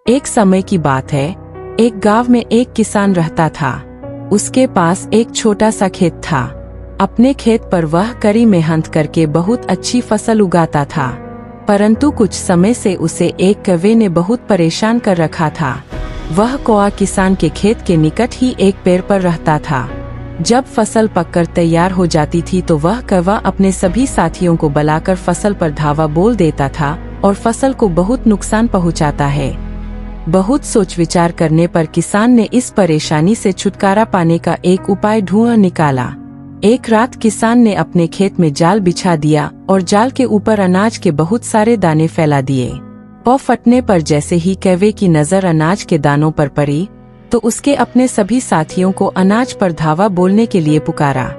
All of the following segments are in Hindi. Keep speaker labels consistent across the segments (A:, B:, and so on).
A: एक समय की बात है, एक गांव में एक किसान रहता था। उसके पास एक छोटा सा खेत था। अपने खेत पर वह कड़ी मेहनत करके बहुत अच्छी फसल उगाता था, परंतु कुछ समय से उसे एक कौवे ने बहुत परेशान कर रखा था। वह कौवा किसान के खेत के निकट ही एक पेड़ पर रहता था। जब फसल पककर तैयार हो जाती थी तो वह कौवा अपने सभी साथियों को बुलाकर फसल पर धावा बोल देता था और फसल को बहुत नुकसान पहुंचाता है। बहुत सोच विचार करने पर किसान ने इस परेशानी से छुटकारा पाने का एक उपाय ढूंढ निकाला। एक रात किसान ने अपने खेत में जाल बिछा दिया और जाल के ऊपर अनाज के बहुत सारे दाने फैला दिए। पौ फटने पर जैसे ही कौवे की नजर अनाज के दानों पर पड़ी तो उसके अपने सभी साथियों को अनाज पर धावा बोलने के लिए पुकारा।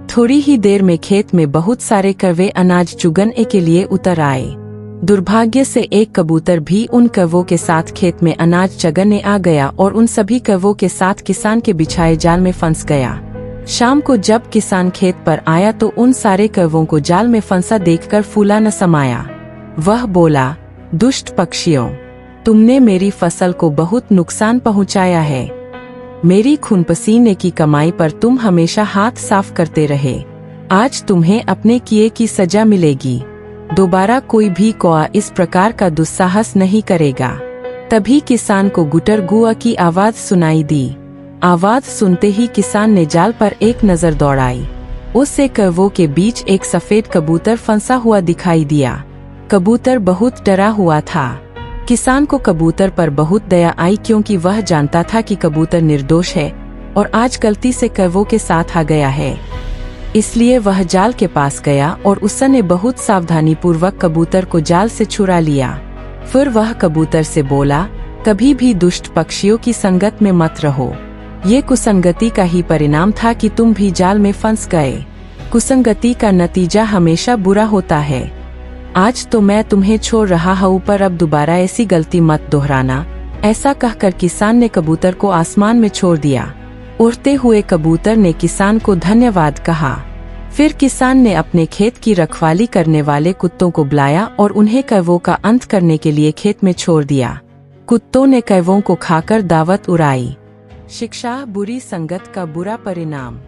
A: थोड़ी ही देर में खेत में बहुत सारे कौवे अनाज चुगने के लिए उतर आए। दुर्भाग्य से एक कबूतर भी उन कौवों के साथ खेत में अनाज चगने आ गया और उन सभी कौवों के साथ किसान के बिछाए जाल में फंस गया। शाम को जब किसान खेत पर आया तो उन सारे कौवों को जाल में फंसा देखकर फूला न समाया। वह बोला, दुष्ट पक्षियों, तुमने मेरी फसल को बहुत नुकसान पहुंचाया है। मेरी खून पसीने की कमाई पर तुम हमेशा हाथ साफ करते रहे। आज तुम्हें अपने किए की सजा मिलेगी। दोबारा कोई भी कौवा इस प्रकार का दुस्साहस नहीं करेगा। तभी किसान को गुटर गुआ की आवाज सुनाई दी। आवाज सुनते ही किसान ने जाल पर एक नजर दौड़ाई। उससे कौवों के बीच एक सफेद कबूतर फंसा हुआ दिखाई दिया। कबूतर बहुत डरा हुआ था। किसान को कबूतर पर बहुत दया आई क्योंकि वह जानता था कि कबूतर निर्दोष है और आज गलती से कौवों के साथ आ गया है। इसलिए वह जाल के पास गया और उसने बहुत सावधानी पूर्वक कबूतर को जाल से छुड़ा लिया। फिर वह कबूतर से बोला, कभी भी दुष्ट पक्षियों की संगत में मत रहो। ये कुसंगति का ही परिणाम था कि तुम भी जाल में फंस गए। कुसंगति का नतीजा हमेशा बुरा होता है। आज तो मैं तुम्हें छोड़ रहा हूँ, पर अब दोबारा ऐसी गलती मत दोहराना। ऐसा कहकर किसान ने कबूतर को आसमान में छोड़ दिया। उड़ते हुए कबूतर ने किसान को धन्यवाद कहा। फिर किसान ने अपने खेत की रखवाली करने वाले कुत्तों को बुलाया और उन्हें कौवों का अंत करने के लिए खेत में छोड़ दिया। कुत्तों ने कौवों को खाकर दावत उड़ाई। शिक्षा, बुरी संगत का बुरा परिणाम।